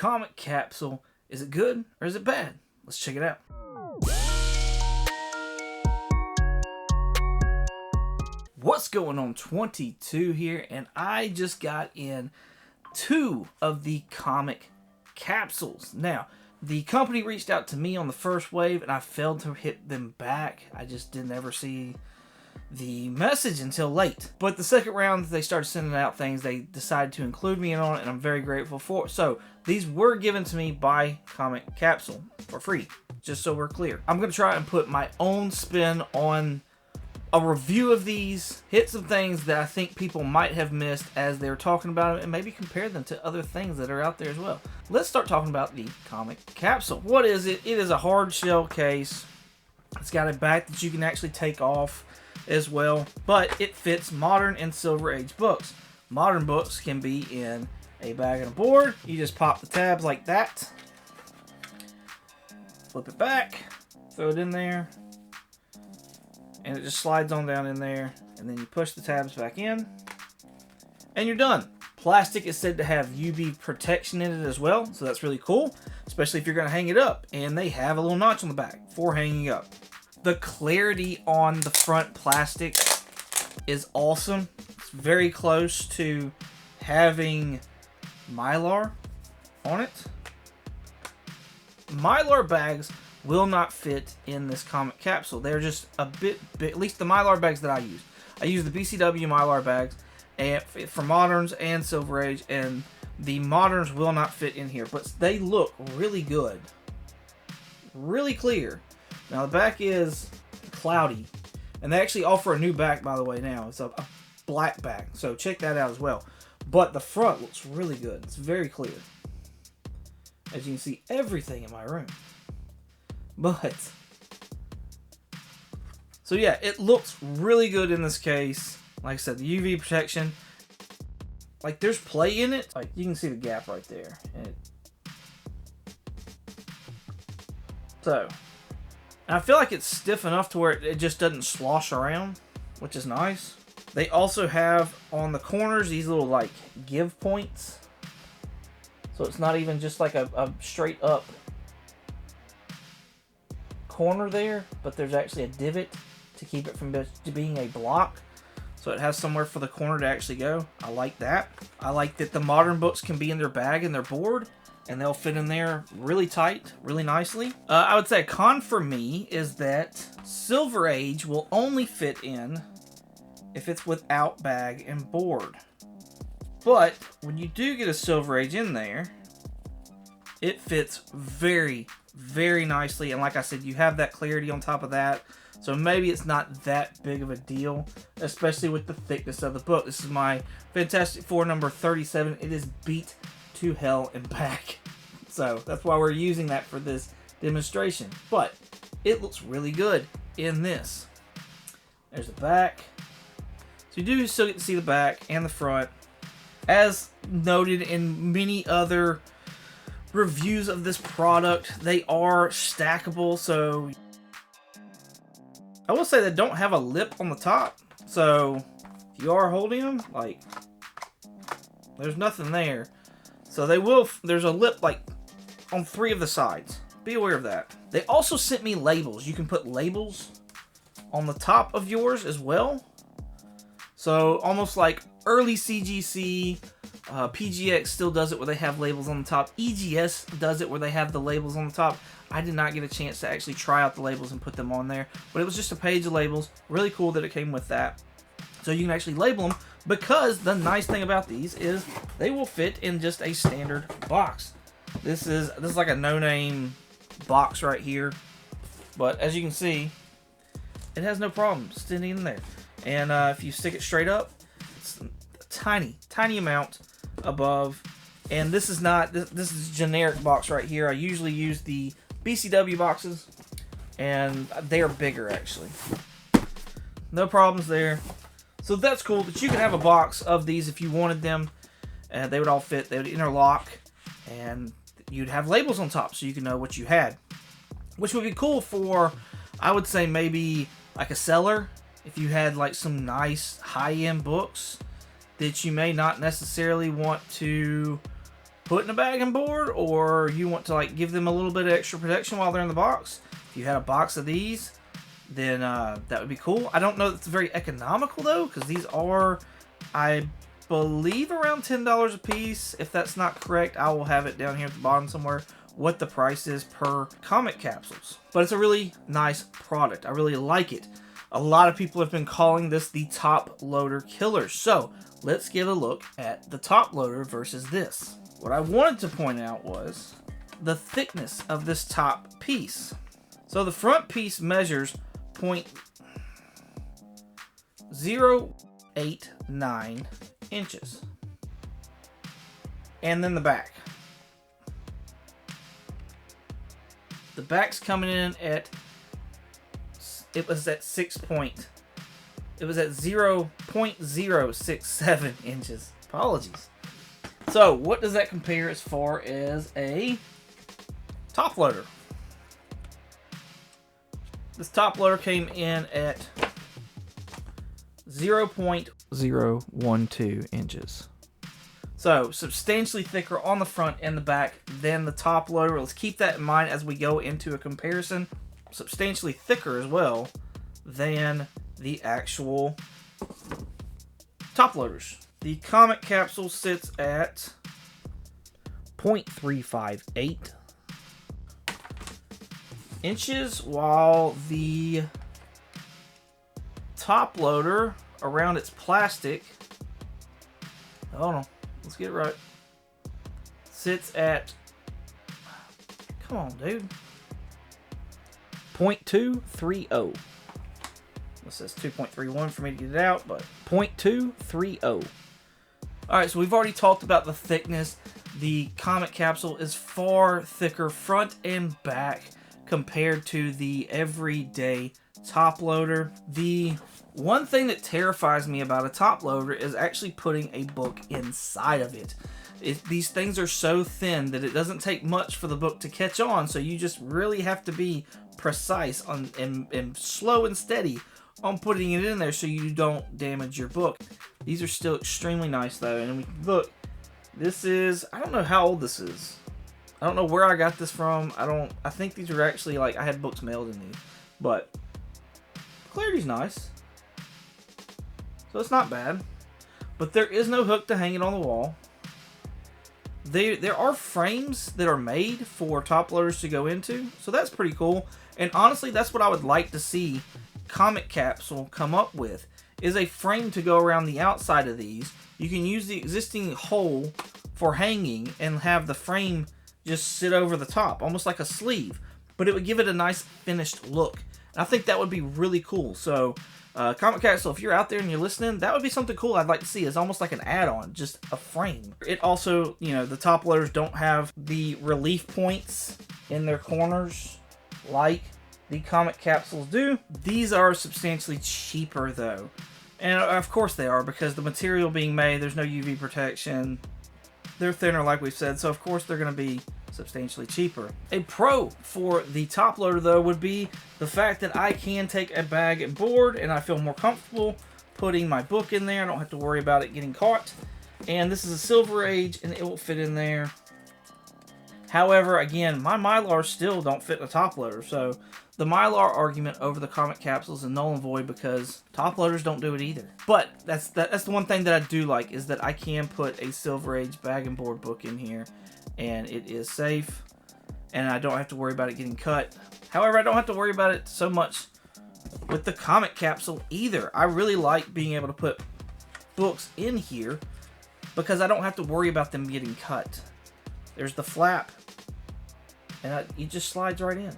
comic capsule. Is it good or is it bad? Let's check it out. What's going on? 22 here, and I just got in 2 of the comic capsules. Now, the company reached out to me on the first wave, and I failed to hit them back. I just didn't ever see the message until late. But the second round, they started sending out things. They decided to include me in on it, and I'm very grateful for it. So, these were given to me by Comic Capsule for free, just so we're clear. I'm going to try and put my own spin on a review of these, hit some things that I think people might have missed as they were talking about them, and maybe compare them to other things that are out there as well. Let's start talking about the comic capsule. What is it? It is a hard shell case. It's got a back that you can actually take off as well, but it fits modern and Silver Age books. Modern books can be in a bag and a board. You just pop the tabs like that, flip it back, throw it in there, and it just slides on down in there, and then you push the tabs back in, and you're done. Plastic is said to have UV protection in it as well, so that's really cool, especially if you're going to hang it up, and they have a little notch on the back for hanging up. The clarity on the front plastic is awesome. It's very close to having Mylar on it. Mylar bags will not fit in this comic capsule. They're just a bit big, at least the Mylar bags that I use. I use the BCW Mylar bags and for moderns and Silver Age, and the moderns will not fit in here, but they look really good. Really clear. Now the back is cloudy, and they actually offer a new back, by the way, now. It's a black back, so check that out as well. But the front looks really good. It's very clear. As you can see, everything in my room. But, so yeah, it looks really good in this case. Like I said, the UV protection, like there's play in it. Like you can see the gap right there. And so, and I feel like it's stiff enough to where it just doesn't slosh around, which is nice. They also have on the corners these little like give points. So it's not even just like a straight up corner there, but there's actually a divot to keep it from being a block, so it has somewhere for the corner to actually go. I like that. I like that the modern books can be in their bag and their board, and they'll fit in there really tight, really nicely. I would say a con for me is that Silver Age will only fit in if it's without bag and board. But when you do get a Silver Age in there, it fits very, very nicely, and like I said, you have that clarity on top of that, so maybe it's not that big of a deal, especially with the thickness of the book. This is my Fantastic Four number 37. It is beat to hell and back, so that's why we're using that for this demonstration. But it looks really good in this. There's the back, so you do still get to see the back and the front. As noted in many other reviews of this product, they are stackable, so I will say they don't have a lip on the top, so if you are holding them, like, there's nothing there, so they will, there's a lip like on 3 of the sides. Be aware of that. They also sent me labels. You can put labels on the top of yours as well, so almost like early CGC. PGX still does it where they have labels on the top. EGS does it where they have the labels on the top. I did not get a chance to actually try out the labels and put them on there, but it was just a page of labels. Really cool that it came with that. So you can actually label them, because the nice thing about these is they will fit in just a standard box. This is like a no-name box right here, but as you can see, it has no problem sitting in there. And if you stick it straight up, it's a tiny amount above, and this is not this is a generic box right here. I usually use the BCW boxes, and they are bigger actually. No problems there. So that's cool that you can have a box of these if you wanted them, and they would all fit. They would interlock, and you'd have labels on top so you can know what you had, which would be cool for, I would say, maybe like a seller. If you had like some nice high-end books that you may not necessarily want to put in a bag and board, or you want to like give them a little bit of extra protection while they're in the box. If you had a box of these, then that would be cool. I don't know if it's very economical though, because these are, I believe, around $10 a piece. If that's not correct, I will have it down here at the bottom somewhere what the price is per comic capsules. But it's a really nice product. I really like it. A lot of people have been calling this the top loader killer. So let's get a look at the top loader versus this. What I wanted to point out was the thickness of this top piece. So the front piece measures 0.089 inches. And then the back. The back's coming in at, it was at 0.067 inches. Apologies. So what does that compare as far as a top loader? This top loader came in at 0.012 inches. So substantially thicker on the front and the back than the top loader. Let's keep that in mind as we go into a comparison. Substantially thicker as well than the actual top loaders. The comic capsule sits at 0.358 inches, while the top loader around its plastic, hold on, let's get it right, sits at, come on dude, 0.230. This says 2.31 for me to get it out, but 0.230. Alright, so we've already talked about the thickness. The comic capsule is far thicker front and back compared to the everyday top loader. The one thing that terrifies me about a top loader is actually putting a book inside of it. These things are so thin that it doesn't take much for the book to catch on, so you just really have to be precise on and slow and steady on putting it in there so you don't damage your book. These are still extremely nice though, and we look, this is, I don't know how old this is. I don't know where I got this from. I think these are actually, like, I had books mailed in these, but clarity's nice. So it's not bad. But there is no hook to hang it on the wall. There are frames that are made for top loaders to go into, so that's pretty cool. And honestly, that's what I would like to see Comic Capsule come up with, is a frame to go around the outside of these. You can use the existing hole for hanging and have the frame just sit over the top, almost like a sleeve, but it would give it a nice finished look. And I think that would be really cool. So Comic Capsule, if you're out there and you're listening, that would be something cool I'd like to see. It's almost like an add-on, just a frame. It also, you know, the top loaders don't have the relief points in their corners like the Comic Capsules do. These are substantially cheaper though. And of course they are, because the material being made, there's no UV protection. They're thinner like we've said, so of course they're going to be substantially cheaper. A pro for the top loader though would be the fact that I can take a bag and board and I feel more comfortable putting my book in there. I don't have to worry about it getting caught. And this is a Silver Age and it will fit in there. However, again, my Mylar still don't fit in a top loader, so the Mylar argument over the Comic Capsules is null and void because top loaders don't do it either. But that's the one thing that I do like, is that I can put a Silver Age bag and board book in here and it is safe and I don't have to worry about it getting cut. However, I don't have to worry about it so much with the Comic Capsule either. I really like being able to put books in here because I don't have to worry about them getting cut. There's the flap and it just slides right in.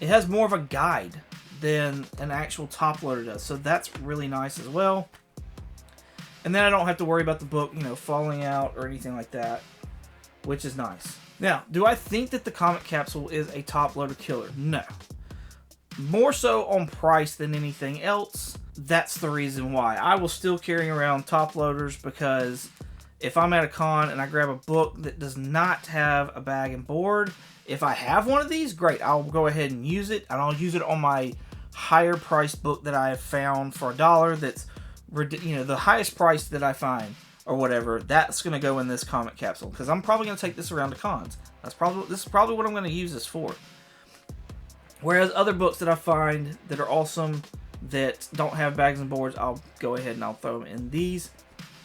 It has more of a guide than an actual top loader does, so that's really nice as well. And then I don't have to worry about the book, you know, falling out or anything like that, which is nice. Now, do I think that the Comic Capsule is a top loader killer? No. More so on price than anything else. That's the reason why. I will still carry around top loaders, because if I'm at a con and I grab a book that does not have a bag and board, if I have one of these, great, I'll go ahead and use it, and I'll use it on my higher priced book that I have found for $1 that's, you know, the highest price that I find. or whatever, that's going to go in this comic capsule. Because I'm probably going to take this around to cons. This is probably what I'm going to use this for. Whereas other books that I find that are awesome that don't have bags and boards, I'll go ahead and I'll throw them in these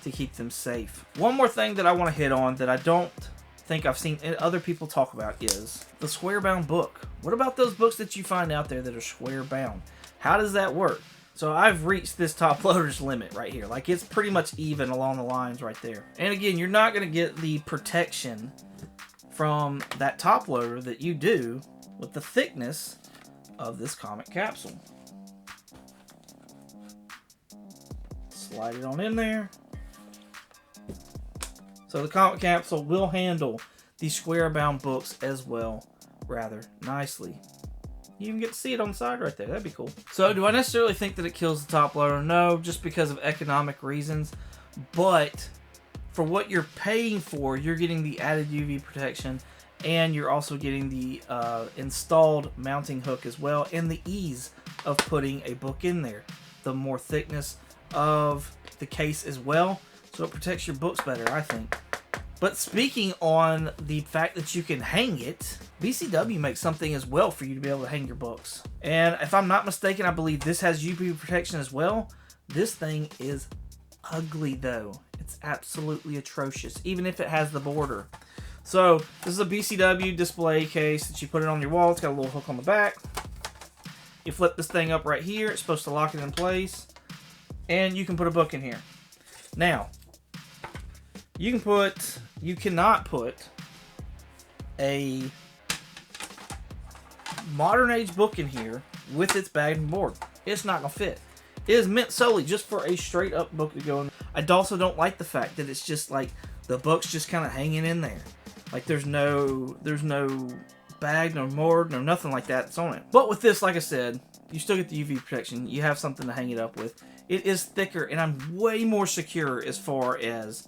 to keep them safe. One more thing that I want to hit on that I don't think I've seen other people talk about is the square bound book. What about those books that you find out there that are square bound? How does that work? So I've reached this top loader's limit right here. Like, it's pretty much even along the lines right there. And again, you're not going to get the protection from that top loader that you do with the thickness of this comic capsule. Slide it on in there. So the comic capsule will handle these square bound books as well rather nicely. You even get to see it on the side right there. That'd be cool. So do I necessarily think that it kills the top loader? No, just because of economic reasons. But for what you're paying for, you're getting the added UV protection, and you're also getting the installed mounting hook as well, and the ease of putting a book in there. The more thickness of the case as well, so it protects your books better, I think. But speaking on the fact that you can hang it, BCW makes something as well for you to be able to hang your books. And if I'm not mistaken, I believe this has UV protection as well. This thing is ugly though. It's absolutely atrocious, even if it has the border. So this is a BCW display case that you put it on your wall. It's got a little hook on the back. You flip this thing up right here. It's supposed to lock it in place. And you can put a book in here. Now, you cannot put a modern age book in here with its bag and board. It's not gonna fit. It is meant solely just for a straight up book to go in. I also don't like the fact that it's just like the book's just kind of hanging in there. Like there's no bag, no board, no nothing like that that's on it. But with this, like I said, you still get the UV protection. You have something to hang it up with. It is thicker, and I'm way more secure as far as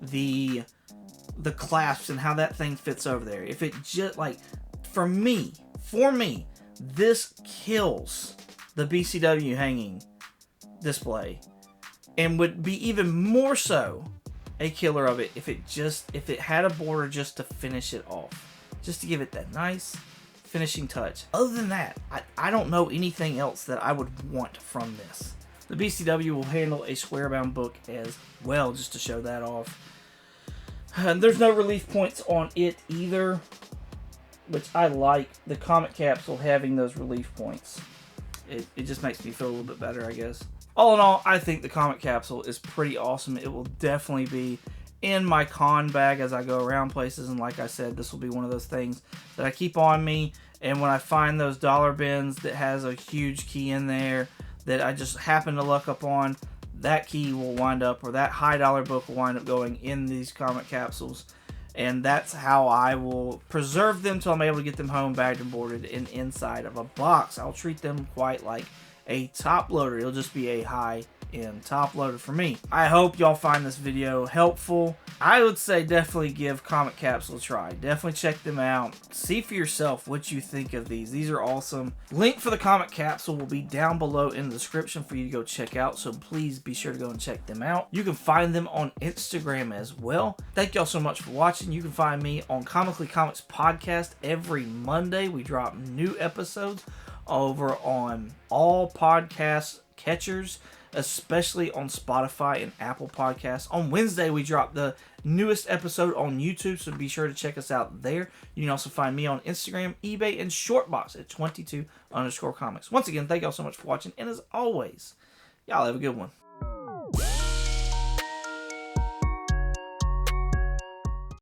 the clasps and how that thing fits over there. If it just, like, for me, this kills the BCW hanging display, and would be even more so a killer of it if it had a border just to finish it off, just to give it that nice finishing touch. Other than that, I don't know anything else that I would want from this. The BCW will handle a square bound book as well, just to show that off. And there's no relief points on it either, which I like the comic capsule having those relief points. It just makes me feel a little bit better, I guess. All in all, I think the comic capsule is pretty awesome. It will definitely be in my con bag as I go around places, and like I said, this will be one of those things that I keep on me, and when I find those dollar bins that has a huge key in there that I just happen to look up on, that key will wind up, or that high dollar book will wind up going in these comic capsules. And that's how I will preserve them till I'm able to get them home, bagged and boarded, and inside of a box. I'll treat them quite like a top loader. It'll just be a high-end top loader for me. I hope y'all find this video helpful. I would say definitely give Comic Capsule a try. Definitely check them out. See for yourself what you think of these. These are awesome. Link for the Comic Capsule will be down below in the description for you to go check out, so please be sure to go and check them out. You can find them on Instagram as well. Thank y'all so much for watching. You can find me on Comically Comics Podcast every Monday. We drop new episodes over on all podcast catchers, especially on Spotify and Apple Podcasts. On Wednesday, we drop the newest episode on YouTube, so be sure to check us out there. You can also find me on Instagram, eBay, and Shortbox at 22_comics. Once again, thank y'all so much for watching, and as always, y'all have a good one.